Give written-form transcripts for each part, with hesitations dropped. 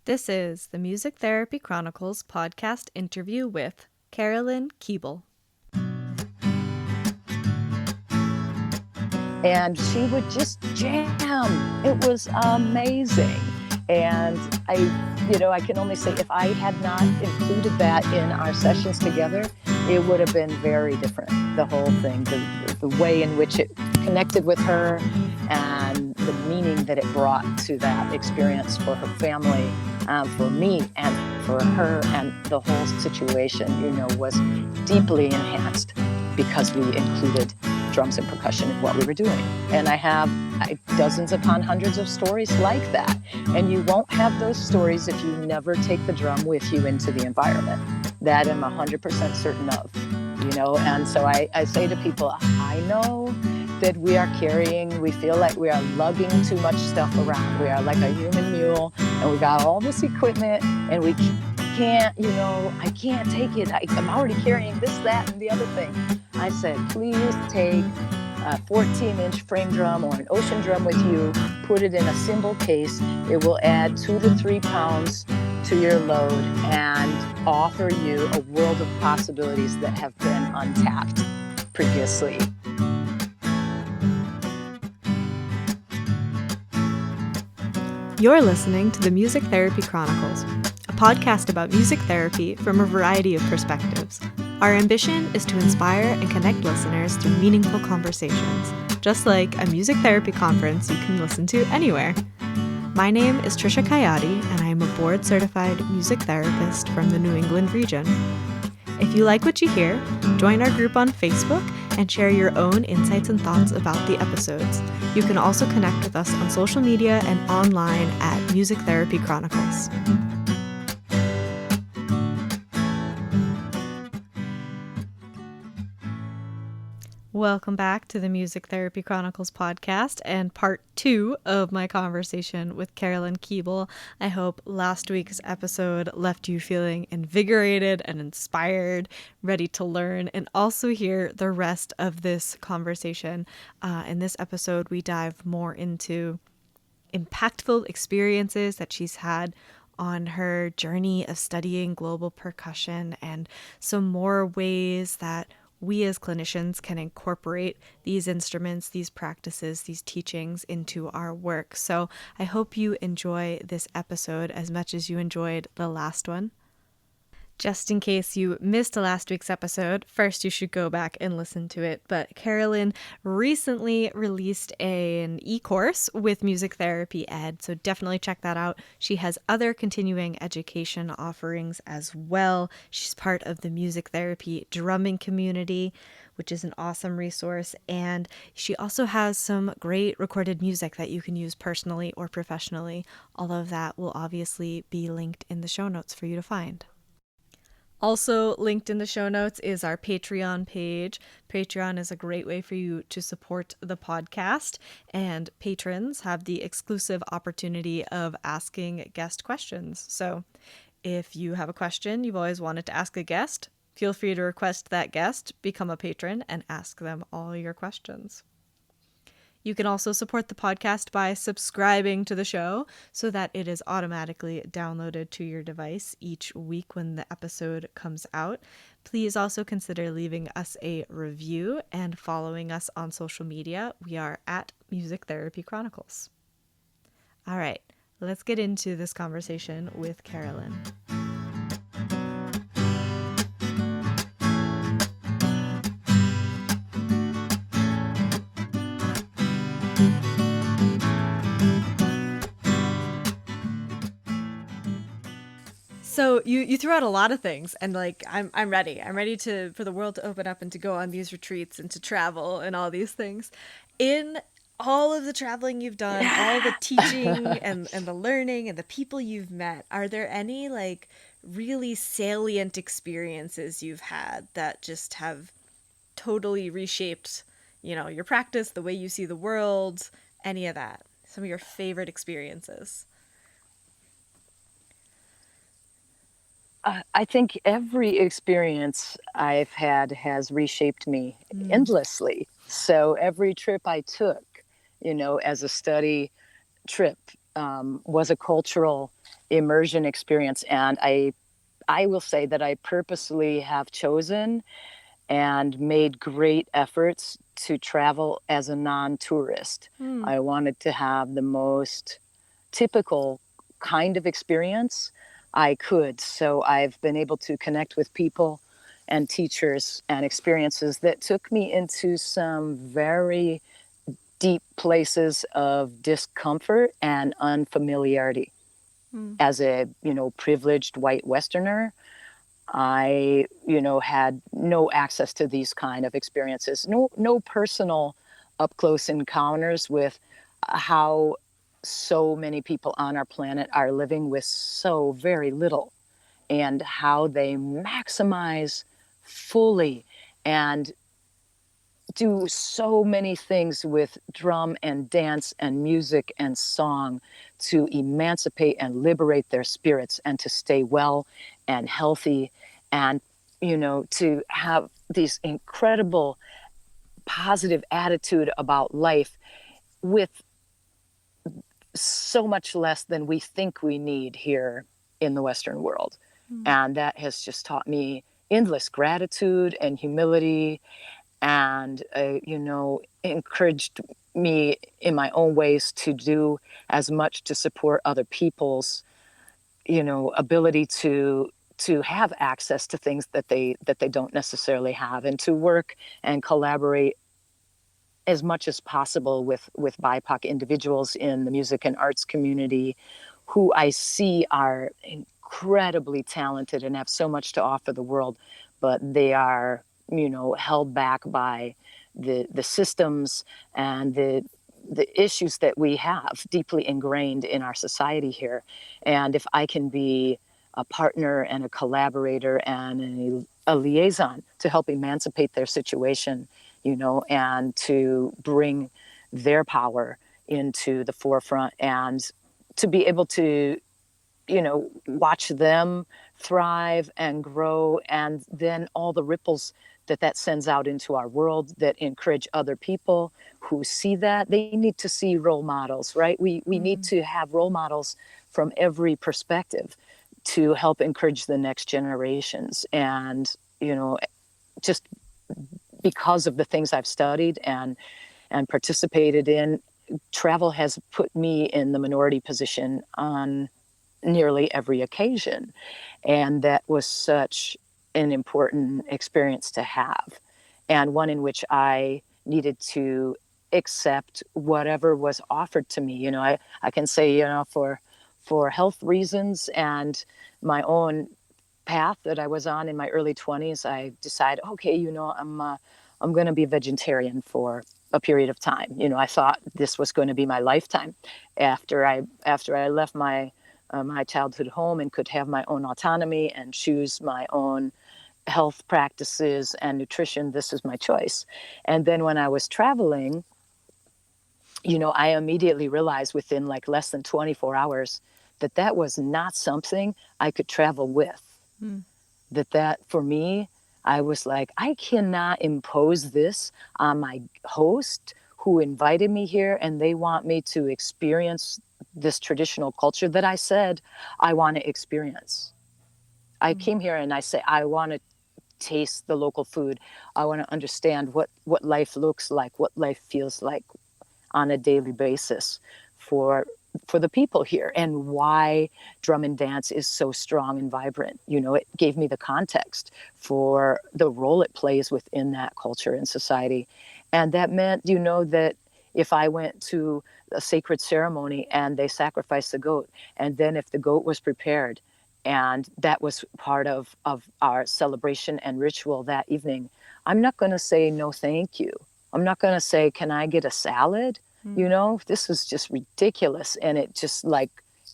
This is the Music Therapy Chronicles podcast interview with Carolyn Koebel. And she would just jam. It was amazing. And I can only say if I had not included that in our sessions together, it would have been very different. The whole thing, the way in which it connected with her and the meaning that it brought to that experience for her family, for me and for her, and the whole situation, was deeply enhanced because we included drums and percussion in what we were doing. And I have dozens upon hundreds of stories like that. And you won't have those stories if you never take the drum with you into the environment. That I'm 100% certain of, And so I say to people, I know that we feel like we are lugging too much stuff around. We are like a human mule, and we got all this equipment, and we can't, I can't take it. I'm already carrying this, that, and the other thing. I said, please take a 14-inch frame drum or an ocean drum with you, put it in a cymbal case. It will add 2 to 3 pounds to your load and offer you a world of possibilities that have been untapped previously. You're listening to the Music Therapy Chronicles, a podcast about music therapy from a variety of perspectives. Our ambition is to inspire and connect listeners through meaningful conversations, just like a music therapy conference you can listen to anywhere. My name is Trisha Kayati, and I am a board-certified music therapist from the New England region. If you like what you hear, join our group on Facebook and share your own insights and thoughts about the episodes. You can also connect with us on social media and online at Music Therapy Chronicles. Welcome back to the Music Therapy Chronicles podcast and part 2 of my conversation with Carolyn Koebel. I hope last week's episode left you feeling invigorated and inspired, ready to learn, and also hear the rest of this conversation. In this episode, we dive more into impactful experiences that she's had on her journey of studying global percussion and some more ways that we as clinicians can incorporate these instruments, these practices, these teachings into our work. So I hope you enjoy this episode as much as you enjoyed the last one. Just in case you missed last week's episode, first you should go back and listen to it. But Carolyn recently released an e-course with Music Therapy Ed, so definitely check that out. She has other continuing education offerings as well. She's part of the Music Therapy drumming community, which is an awesome resource. And she also has some great recorded music that you can use personally or professionally. All of that will obviously be linked in the show notes for you to find. Also linked in the show notes is our Patreon page. Patreon is a great way for you to support the podcast, and patrons have the exclusive opportunity of asking guest questions. So if you have a question you've always wanted to ask a guest, feel free to request that guest, become a patron, and ask them all your questions. You can also support the podcast by subscribing to the show so that it is automatically downloaded to your device each week when the episode comes out. Please also consider leaving us a review and following us on social media. We are at Music Therapy Chronicles. All right, let's get into this conversation with Carolyn. So you threw out a lot of things, and I'm ready. I'm ready for the world to open up and to go on these retreats and to travel and all these things. In all of the traveling you've done, all the teaching and the learning and the people you've met, are there any really salient experiences you've had that just have totally reshaped, your practice, the way you see the world, any of that? Some of your favorite experiences? I think every experience I've had has reshaped me endlessly. So every trip I took, as a study trip, was a cultural immersion experience. And I will say that I purposely have chosen and made great efforts to travel as a non-tourist. Mm. I wanted to have the most typical kind of experience I could. So I've been able to connect with people and teachers and experiences that took me into some very deep places of discomfort and unfamiliarity. Mm. As a, privileged white Westerner, I, had no access to these kind of experiences, no personal up close encounters with how so many people on our planet are living with so very little, and how they maximize fully and do so many things with drum and dance and music and song to emancipate and liberate their spirits and to stay well and healthy, and to have these incredible positive attitude about life with so much less than we think we need here in the Western world. Mm. And that has just taught me endless gratitude and humility, and encouraged me in my own ways to do as much to support other people's ability to have access to things that they don't necessarily have, and to work and collaborate as much as possible with BIPOC individuals in the music and arts community, who I see are incredibly talented and have so much to offer the world, but they are, held back by the systems and the issues that we have deeply ingrained in our society here. And if I can be a partner and a collaborator and a liaison to help emancipate their situation, and to bring their power into the forefront, and to be able to, watch them thrive and grow, and then all the ripples that sends out into our world that encourage other people who see that. They need to see role models, right? We need Mm. to have role models from every perspective to help encourage the next generations. And, just because of the things I've studied and participated in, travel has put me in the minority position on nearly every occasion. And that was such an important experience to have, and one in which I needed to accept whatever was offered to me. I can say, for health reasons and my own path that I was on in my early 20s, I decided, okay, I'm going to be a vegetarian for a period of time. I thought this was going to be my lifetime after I left my childhood home and could have my own autonomy and choose my own health practices and nutrition. This is my choice. And then when I was traveling, I immediately realized within like less than 24 hours that was not something I could travel with. Mm. That for me, I was like, I cannot impose this on my host who invited me here, and they want me to experience this traditional culture that I said I want to experience. I Mm. came here and I say, I want to taste the local food. I want to understand what life looks like, what life feels like on a daily basis for the people here, and why drum and dance is so strong and vibrant. It gave me the context for the role it plays within that culture and society. And that meant, that if I went to a sacred ceremony and they sacrificed the goat, and then if the goat was prepared and that was part of our celebration and ritual that evening, I'm not going to say no thank you. I'm not going to say, can I get a salad? Mm. This is just ridiculous. And it just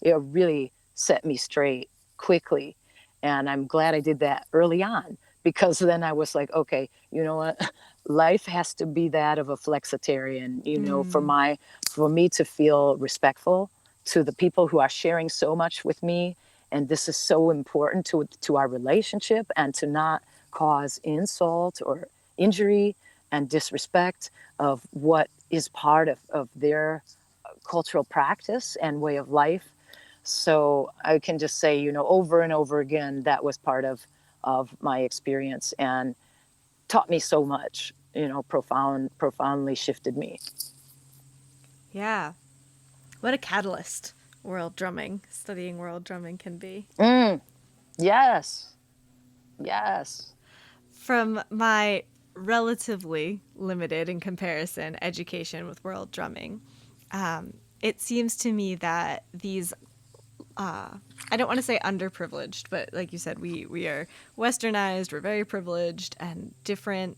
it really set me straight quickly. And I'm glad I did that early on, because then I was like, okay, you know what? Life has to be that of a flexitarian, Mm. for me to feel respectful to the people who are sharing so much with me. And this is so important to our relationship, and to not cause insult or injury and disrespect of what is part of their cultural practice and way of life. So I can just say, over and over again, that was part of my experience and taught me so much, profoundly shifted me. Yeah. What a catalyst studying world drumming can be. Yes. Yes. From my relatively limited in comparison education with world drumming, it seems to me that these I don't want to say underprivileged, but like you said, we are westernized, we're very privileged, and different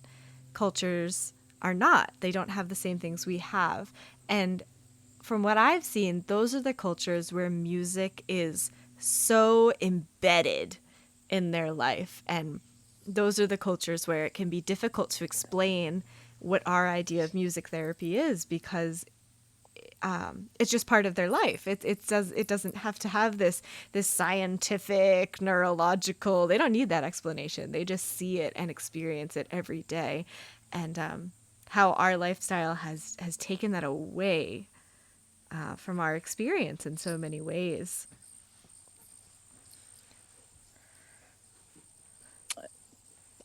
cultures are not. They don't have the same things we have. And from what I've seen, those are the cultures where music is so embedded in their life. And those are the cultures where it can be difficult to explain what our idea of music therapy is, because it's just part of their life. It doesn't have to have this scientific, neurological. They don't need that explanation. They just see it and experience it every day, and how our lifestyle has taken that away from our experience in so many ways.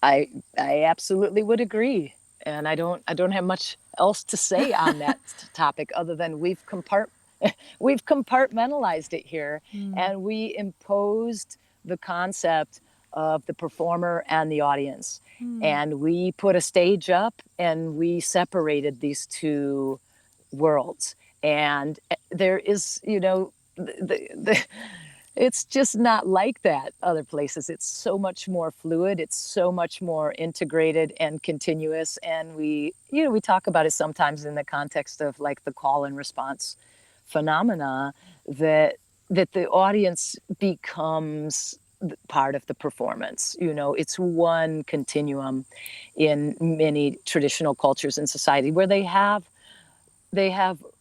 I absolutely would agree, and I don't have much else to say on that topic other than we've compartmentalized it here, and we imposed the concept of the performer and the audience, and we put a stage up and we separated these two worlds, and there is, it's just not like that other places. It's so much more fluid. It's so much more integrated and continuous. And we talk about it sometimes in the context of like the call and response phenomena, that the audience becomes part of the performance. It's one continuum in many traditional cultures in society where they have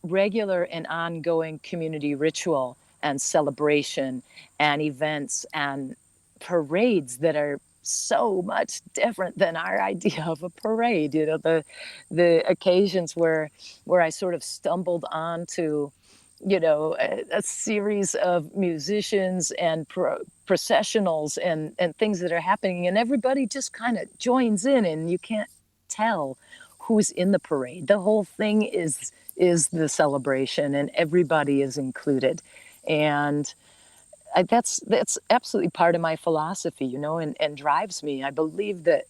regular and ongoing community ritual and celebration and events and parades that are so much different than our idea of a parade. The occasions where I sort of stumbled onto a series of musicians and processionals and things that are happening, and everybody just kind of joins in, and you can't tell who's in the parade. The whole thing is the celebration, and everybody is included. And that's absolutely part of my philosophy, and drives me. I believe that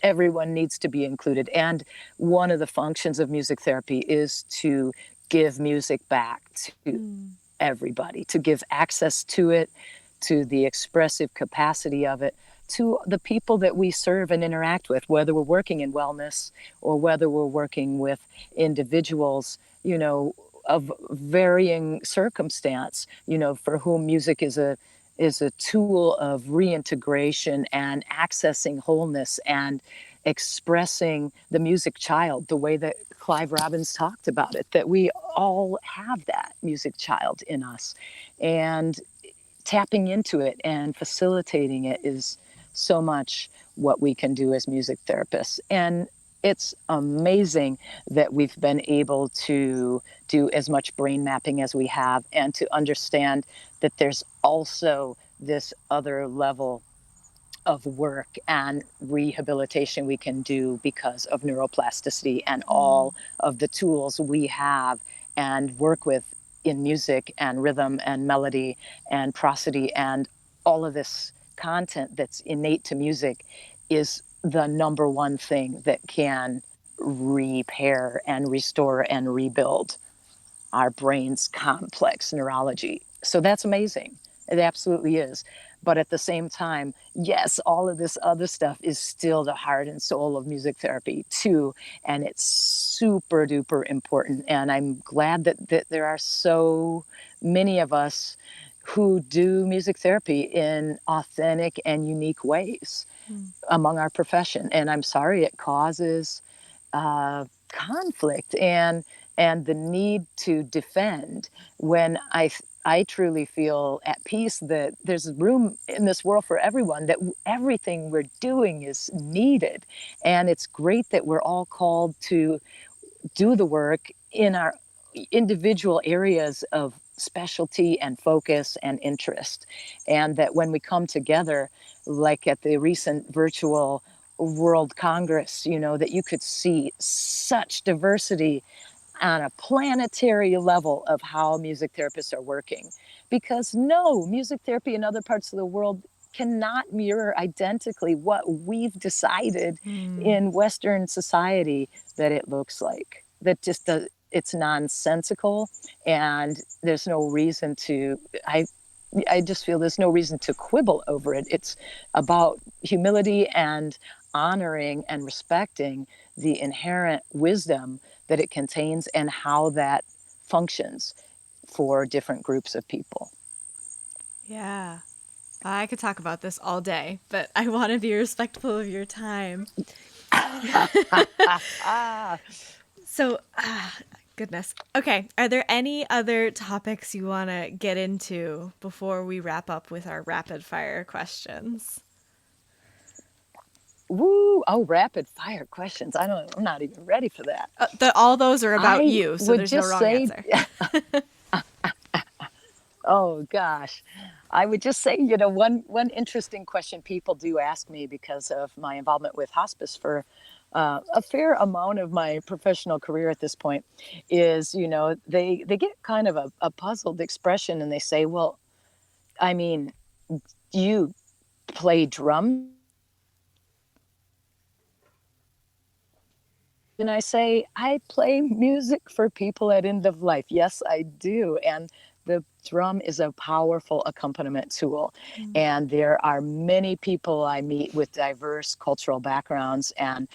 everyone needs to be included. And one of the functions of music therapy is to give music back to everybody, to give access to it, to the expressive capacity of it, to the people that we serve and interact with, whether we're working in wellness or whether we're working with individuals, of varying circumstance, for whom music is a tool of reintegration and accessing wholeness and expressing the music child, the way that Clive Robbins talked about it, that we all have that music child in us. And tapping into it and facilitating it is so much what we can do as music therapists. And it's amazing that we've been able to do as much brain mapping as we have, and to understand that there's also this other level of work and rehabilitation we can do because of neuroplasticity and all of the tools we have and work with in music and rhythm and melody and prosody, and all of this content that's innate to music is the number one thing that can repair and restore and rebuild our brain's complex neurology. So that's amazing. It absolutely is. But at the same time, yes, all of this other stuff is still the heart and soul of music therapy too. And it's super duper important. And I'm glad that there are so many of us who do music therapy in authentic and unique ways among our profession. And I'm sorry it causes conflict and the need to defend, when I truly feel at peace that there's room in this world for everyone, that everything we're doing is needed. And it's great that we're all called to do the work in our individual areas of specialty and focus and interest. And that when we come together, like at the recent virtual World Congress, that you could see such diversity on a planetary level of how music therapists are working. Because no, music therapy in other parts of the world cannot mirror identically what we've decided in Western society that it looks like. That just does, it's nonsensical, and there's no reason to, I just feel there's no reason to quibble over it. It's about humility and honoring and respecting the inherent wisdom that it contains and how that functions for different groups of people. Yeah. I could talk about this all day, but I want to be respectful of your time. So, goodness. Okay. Are there any other topics you want to get into before we wrap up with our rapid fire questions? Woo! Oh, rapid fire questions. I'm not even ready for that. All those are about I you, so would there's no just wrong say, answer. oh gosh, I would just say, one interesting question people do ask me because of my involvement with hospice for a fair amount of my professional career at this point is, they get kind of a puzzled expression, and they say, well, I mean, do you play drums? And I say, I play music for people at end of life. Yes, I do. And the drum is a powerful accompaniment tool. And there are many people I meet with diverse cultural backgrounds and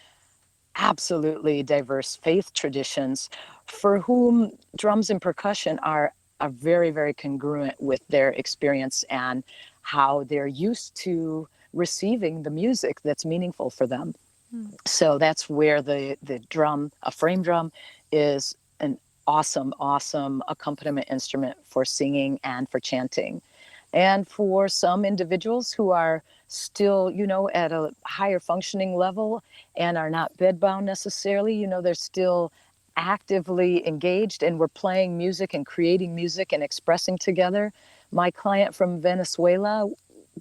absolutely diverse faith traditions for whom drums and percussion are very, very congruent with their experience and how they're used to receiving the music that's meaningful for them. So that's where the drum, a frame drum, is an awesome, awesome accompaniment instrument for singing and for chanting. And for some individuals who are still, at a higher functioning level and are not bedbound necessarily, they're still actively engaged and we're playing music and creating music and expressing together. My client from Venezuela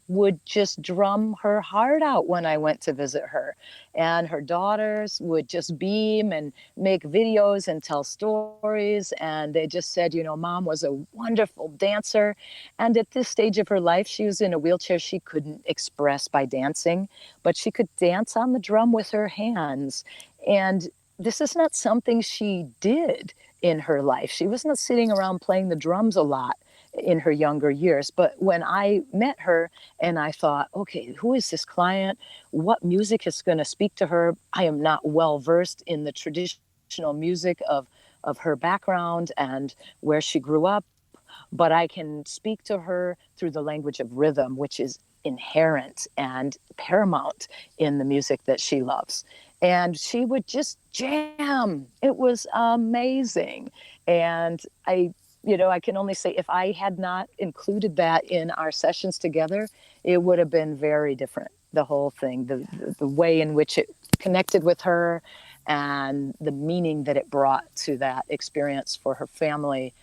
would just drum her heart out when I went to visit her. And her daughters would just beam and make videos and tell stories. And they just said, Mom was a wonderful dancer. And at this stage of her life, she was in a wheelchair. She couldn't express by dancing, but she could dance on the drum with her hands. And this is not something she did in her life. She was not sitting around playing the drums a lot in her younger years. But when I met her and I thought, okay, who is this client? What music is going to speak to her? I am not well versed in the traditional music of her background and where she grew up, but I can speak to her through the language of rhythm, which is inherent and paramount in the music that she loves. And she would just jam. It was amazing. And I can only say if I had not included that in our sessions together, it would have been very different. The whole thing, the way in which it connected with her and the meaning that it brought to that experience for her family,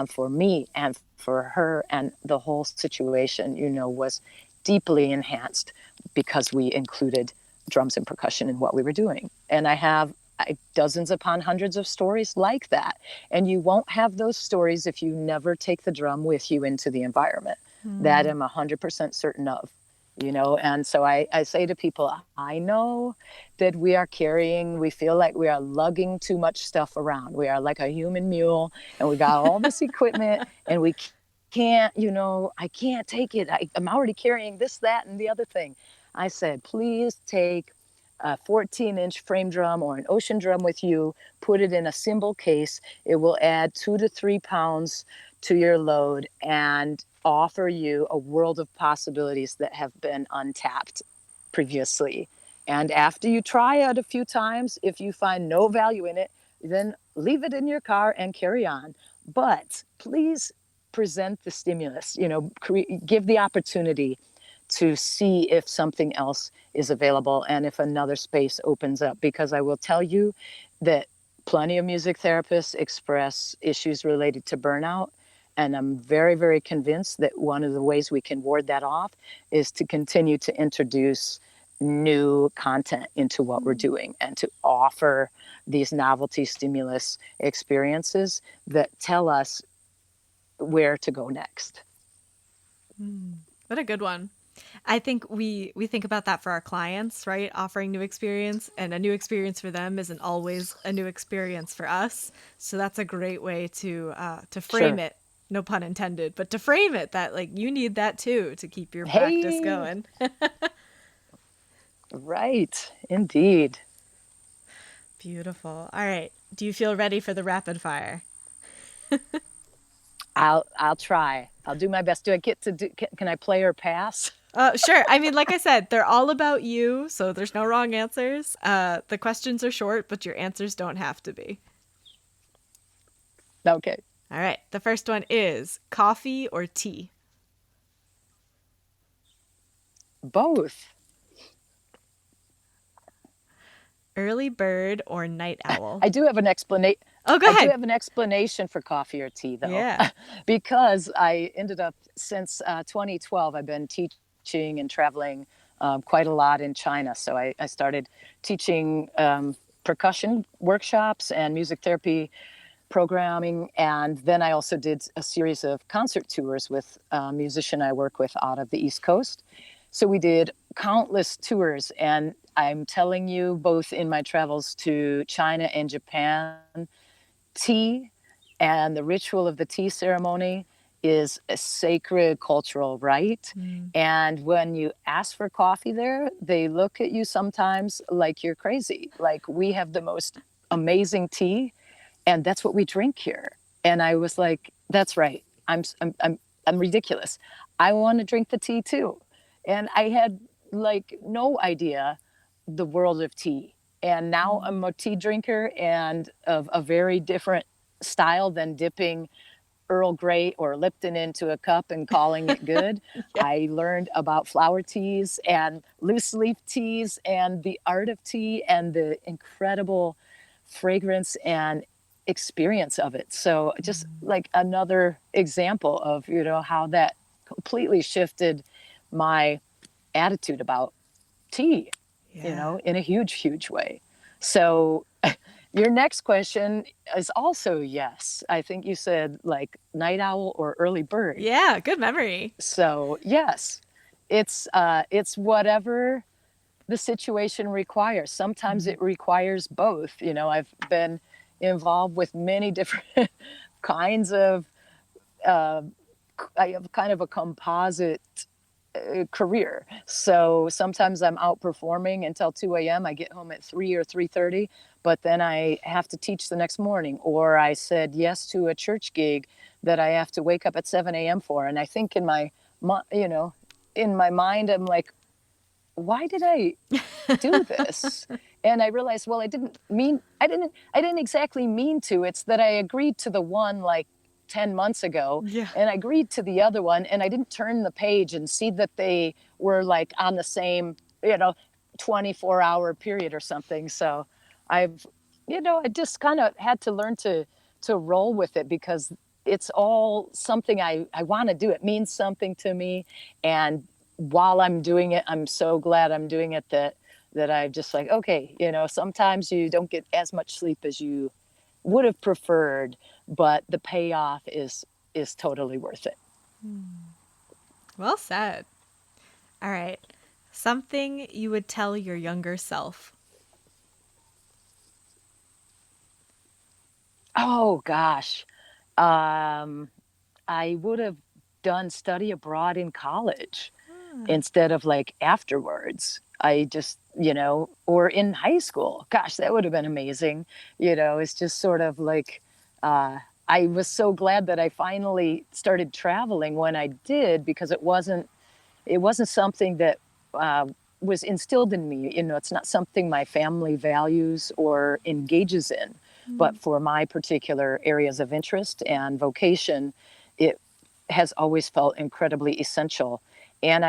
for me and for her, and the whole situation, was deeply enhanced because we included drums and percussion in what we were doing. And I have dozens upon hundreds of stories like that. And you won't have those stories if you never take the drum with you into the environment. That I'm 100% certain of, And so I say to people, I know that we feel like we are lugging too much stuff around. We are like a human mule and we got all this equipment and we can't, I can't take it. I'm already carrying this, that, and the other thing. I said, please take a 14-inch frame drum or an ocean drum with you, put it in a cymbal case. It will add 2 to 3 pounds to your load and offer you a world of possibilities that have been untapped previously. And after you try it a few times, if you find no value in it, then leave it in your car and carry on. But please present the stimulus, give the opportunity to see if something else is available and if another space opens up. Because I will tell you that plenty of music therapists express issues related to burnout. And I'm very, very convinced that one of the ways we can ward that off is to continue to introduce new content into what we're doing and to offer these novelty stimulus experiences that tell us where to go next. What a good one. I think we think about that for our clients, right? Offering new experience, and a new experience for them isn't always a new experience for us. So that's a great way to frame Sure. it. No pun intended, but to frame it that like you need that too to keep your practice Hey, going. right. Indeed. Beautiful. All right. Do you feel ready for the rapid fire? I'll try. I'll do my best. Do I get to do, can I play or pass? Sure. I mean, like I said, they're all about you, so there's no wrong answers. The questions are short, but your answers don't have to be. Okay. All right. The first one is coffee or tea? Both. Early bird or night owl? I do have an explanation. Oh, go I do ahead. have an explanation for coffee or tea, though, Yeah. because I ended up since 2012. I've been teaching and traveling quite a lot in China. So I started teaching percussion workshops and music therapy programming, and then I also did a series of concert tours with a musician I work with out of the East Coast. So we did countless tours, and I'm telling you, both in my travels to China and Japan, tea and the ritual of the tea ceremony is a sacred cultural rite. Mm. And when you ask for coffee there, they look at you sometimes like you're crazy. Like, we have the most amazing tea, and that's what we drink here. And I was like, that's right. I'm ridiculous. I want to drink the tea too. And I had like no idea the world of tea. And now I'm a tea drinker, and of a very different style than dipping Earl Grey or Lipton into a cup and calling it good. Yeah. I learned about flower teas and loose leaf teas and the art of tea and the incredible fragrance and experience of it. So just like another example of, how that completely shifted my attitude about tea, Yeah. in a huge, huge way. So your next question is also yes. I think you said like night owl or early bird. Yeah. Good memory. So yes, it's whatever the situation requires. Sometimes it requires both. I've been involved with many different kinds of. I have kind of a composite career. So sometimes I'm outperforming until 2 a.m. I get home at 3 or 3:30, but then I have to teach the next morning. Or I said yes to a church gig that I have to wake up at 7 a.m. for. And I think in my mind, I'm like, why did I do this? And I realized, well, I didn't exactly mean to. It's that I agreed to the one like 10 months ago, Yeah. and I agreed to the other one, and I didn't turn the page and see that they were like on the same, 24-hour period or something. So I've, I just kind of had to learn to roll with it, because it's all something I want to do. It means something to me. And while I'm doing it, I'm so glad I'm doing it that I'm just like, okay, sometimes you don't get as much sleep as you would have preferred, but the payoff is totally worth it. Well said. All right. Something you would tell your younger self. Oh gosh. I would have done study abroad in college instead of like afterwards. I just, or in high school. Gosh, that would have been amazing. It's just sort of like, I was so glad that I finally started traveling when I did, because it wasn't something that was instilled in me. It's not something my family values or engages in. But for my particular areas of interest and vocation, it has always felt incredibly essential. And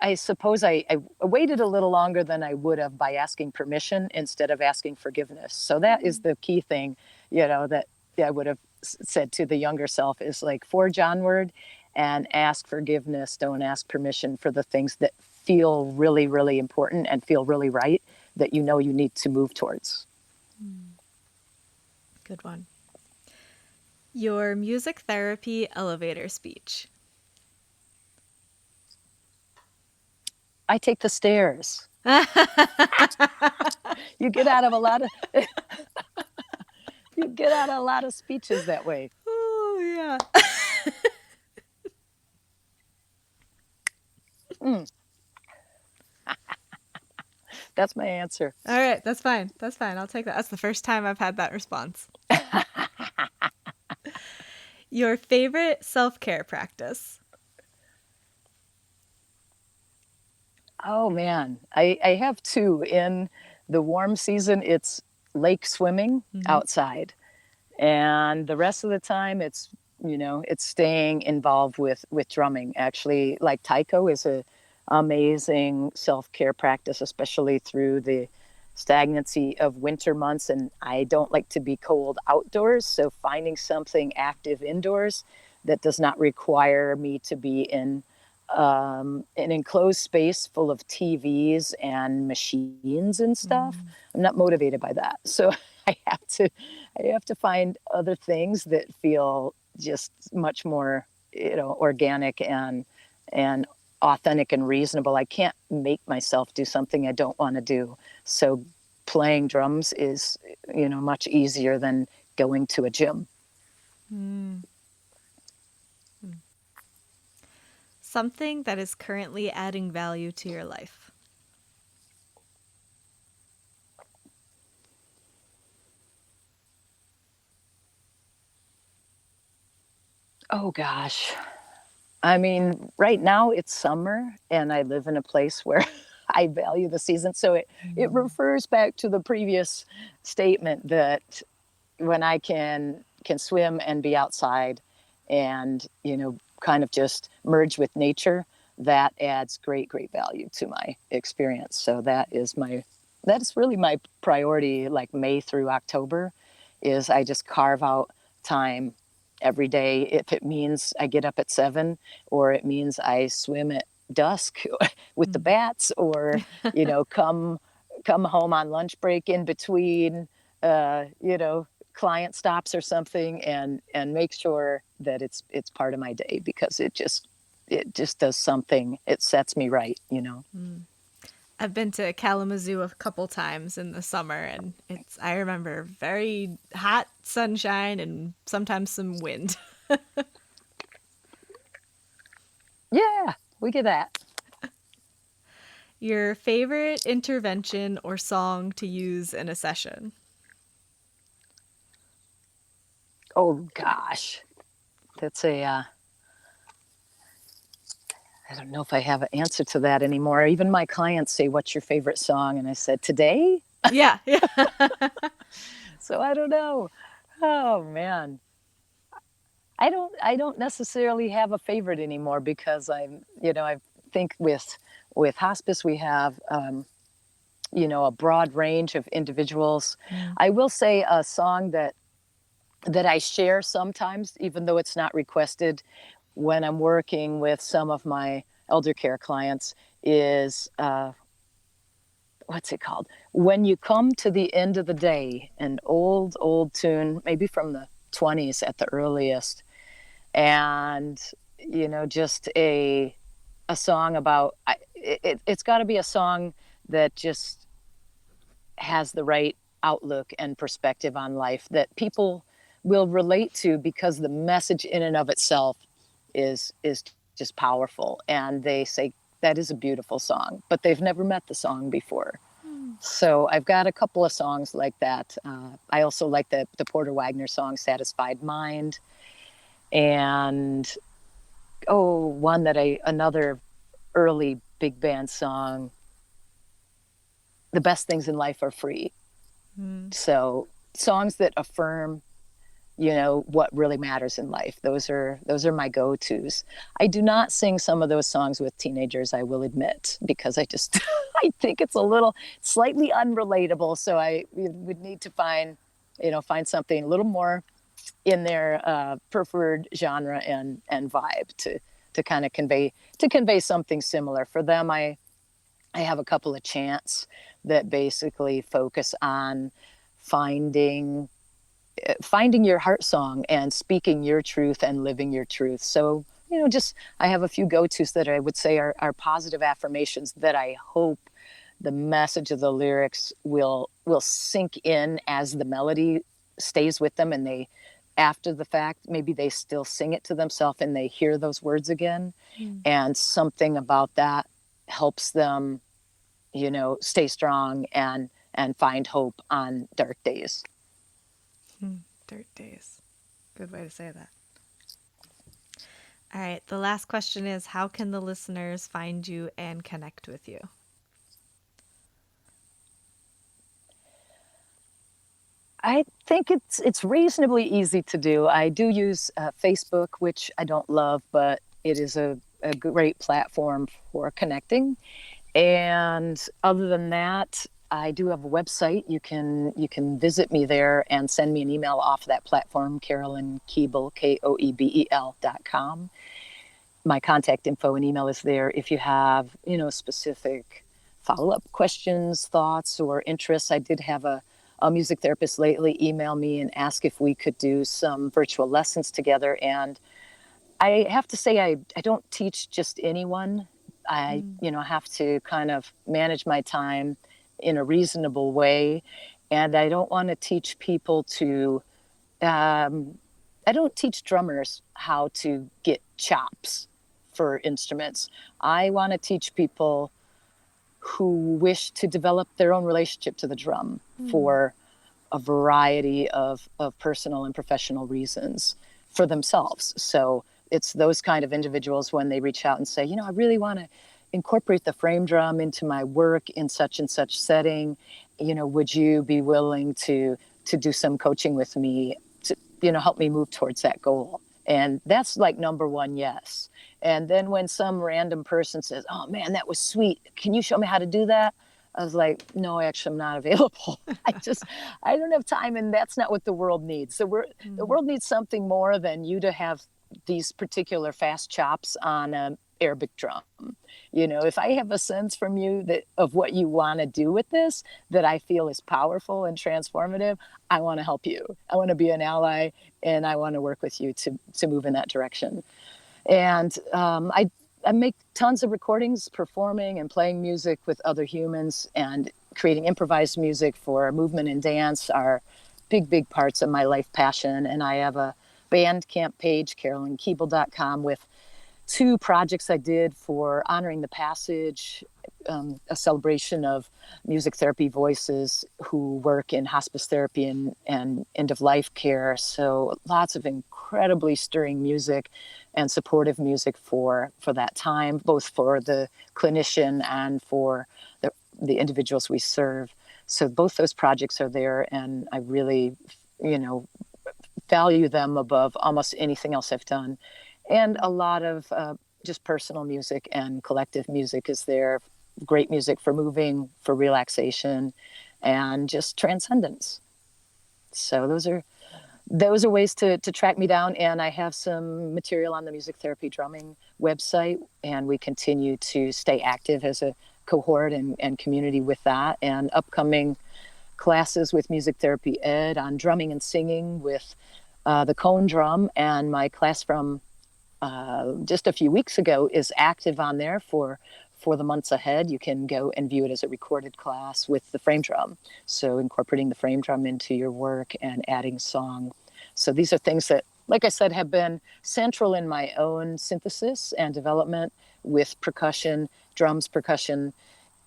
I suppose I waited a little longer than I would have by asking permission instead of asking forgiveness. So that is the key thing, that I would have said to the younger self is like forge onward and ask forgiveness. Don't ask permission for the things that feel really, really important and feel really right that you need to move towards. Good one. Your music therapy elevator speech. I take the stairs. You get out of a lot of speeches that way. Oh, yeah. That's my answer. All right, that's fine. That's fine. I'll take that. That's the first time I've had that response. Your favorite self-care practice. Oh man, I have two. In the warm season, it's lake swimming outside, and the rest of the time, it's staying involved with drumming. Actually, like taiko is a amazing self-care practice, especially through the stagnancy of winter months. And I don't like to be cold outdoors, so finding something active indoors that does not require me to be in an enclosed space full of TVs and machines and stuff. I'm not motivated by that. So I have to find other things that feel just much more, organic and authentic and reasonable. I can't make myself do something I don't want to do. So playing drums is, much easier than going to a gym. Something that is currently adding value to your life. Oh gosh. I mean, right now it's summer and I live in a place where I value the season. So it refers back to the previous statement that when I can swim and be outside and, kind of just merge with nature, that adds great, great value to my experience. So that is really my priority, like May through October, is I just carve out time every day. If it means I get up at 7 or it means I swim at dusk with the bats or, come home on lunch break in between, client stops or something and make sure that it's part of my day because it just does something. It sets me right. I've been to Kalamazoo a couple times in the summer, and I remember very hot sunshine and sometimes some wind. Yeah, we get that. Your favorite intervention or song to use in a session? Oh gosh, that's I don't know if I have an answer to that anymore. Even my clients say, "What's your favorite song?" And I said, "Today." Yeah. So I don't know. Oh man, I don't necessarily have a favorite anymore because I think with hospice we have a broad range of individuals. I will say a song that I share sometimes, even though it's not requested, when I'm working with some of my elder care clients is, what's it called? When You Come to the End of the Day, an old tune, maybe from the 20s at the earliest. And, just a song about, it's got to be a song that just has the right outlook and perspective on life that people will relate to because the message in and of itself is just powerful. And they say that is a beautiful song, but they've never met the song before. So I've got a couple of songs like that. I also like the Porter Wagner song, Satisfied Mind. And, another early big band song, The Best Things in Life Are Free. So songs that affirm what really matters in life. Those are my go-tos. I do not sing some of those songs with teenagers, I will admit, because I just I think it's a little slightly unrelatable. So I would need to find something a little more in their preferred genre and vibe to kind of convey something similar. For them, I have a couple of chants that basically focus on finding your heart song and speaking your truth and living your truth. So, just I have a few go-tos that I would say are positive affirmations that I hope the message of the lyrics will sink in as the melody stays with them, and they, after the fact, maybe they still sing it to themselves and they hear those words again. And something about that helps them, stay strong and find hope on dark days. Dirt days. Good way to say that. All right. The last question is, how can the listeners find you and connect with you? I think it's reasonably easy to do. I do use Facebook, which I don't love, but it is a great platform for connecting. And other than that, I do have a website. You can visit me there and send me an email off that platform, Carolyn Koebel, Koebel.com. My contact info and email is there. If you have, specific follow-up questions, thoughts, or interests. I did have a music therapist lately email me and ask if we could do some virtual lessons together. And I have to say, I don't teach just anyone. I have to kind of manage my time in a reasonable way. And I don't want to teach people to, I don't teach drummers how to get chops for instruments. I want to teach people who wish to develop their own relationship to the drum for a variety of personal and professional reasons for themselves. So it's those kind of individuals when they reach out and say, I really want to incorporate the frame drum into my work in such and such setting. Would you be willing to do some coaching with me to, help me move towards that goal? And that's like number one, yes. And then when some random person says, oh man, that was sweet, can you show me how to do that? I was like, no, actually, I'm not available. I don't have time, and that's not what the world needs. The world needs something more than you to have these particular fast chops on an Arabic drum. If I have a sense from you of what you want to do with this that I feel is powerful and transformative, I want to help you. I want to be an ally, and I want to work with you to move in that direction. And I make tons of recordings, performing and playing music with other humans, and creating improvised music for movement and dance are big parts of my life passion. And I have a Bandcamp page, carolynkoebel.com, with 2 projects I did for honoring the passage, a celebration of music therapy voices who work in hospice therapy and end-of-life care. So lots of incredibly stirring music and supportive music for that time, both for the clinician and for the individuals we serve. So both those projects are there, and I really, value them above almost anything else I've done. And a lot of just personal music and collective music is there. Great music for moving, for relaxation, and just transcendence. So those are ways to track me down. And I have some material on the Music Therapy Drumming website, and we continue to stay active as a cohort and community with that. And upcoming classes with Music Therapy Ed on drumming and singing with the cone drum, and my class from just a few weeks ago is active on there for the months ahead. You can go and view it as a recorded class with the frame drum. So incorporating the frame drum into your work and adding song. So these are things that, like I said, have been central in my own synthesis and development with percussion, drums, percussion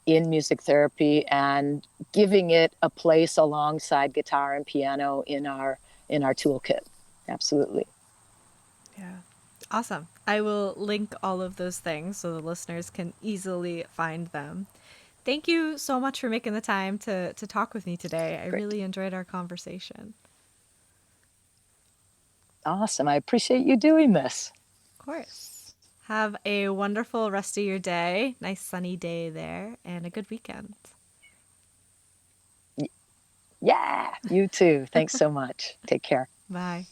in music therapy, and giving it a place alongside guitar and piano in our toolkit. Absolutely. Yeah. Awesome. I will link all of those things so the listeners can easily find them. Thank you so much for making the time to talk with me today. I really enjoyed our conversation. Awesome. I appreciate you doing this. Of course. Have a wonderful rest of your day. Nice sunny day there, and a good weekend. Yeah, you too. Thanks so much. Take care. Bye.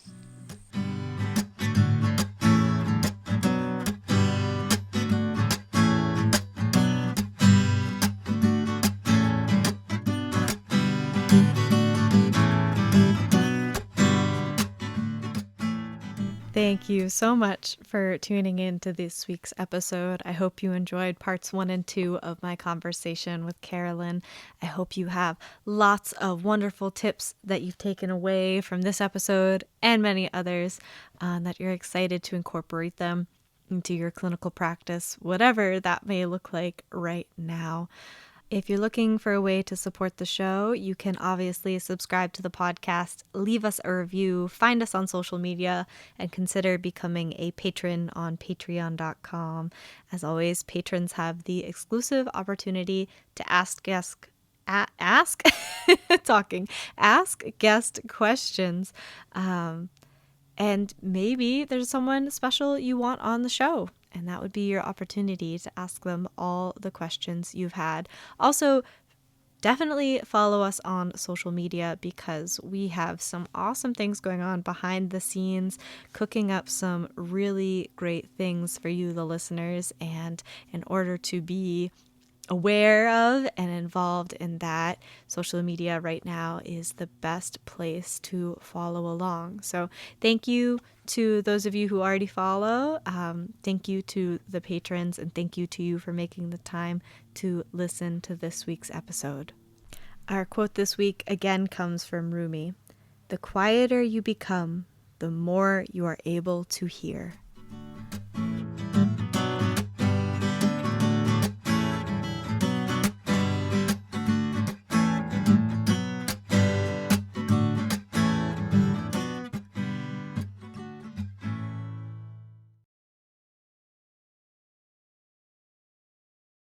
Thank you so much for tuning in to this week's episode. I hope you enjoyed parts 1 and 2 of my conversation with Carolyn. I hope you have lots of wonderful tips that you've taken away from this episode and many others, that you're excited to incorporate them into your clinical practice, whatever that may look like right now. If you're looking for a way to support the show, you can obviously subscribe to the podcast, leave us a review, find us on social media, and consider becoming a patron on patreon.com. As always, patrons have the exclusive opportunity to ask guest questions. And maybe there's someone special you want on the show, and that would be your opportunity to ask them all the questions you've had. Also, definitely follow us on social media because we have some awesome things going on behind the scenes, cooking up some really great things for you, the listeners. And in order to be aware of and involved in that, social media right now is the best place to follow along. So thank you to those of you who already follow. Thank you to the patrons, and thank you to you for making the time to listen to this week's episode. Our quote this week again comes from Rumi. "The quieter you become, the more you are able to hear."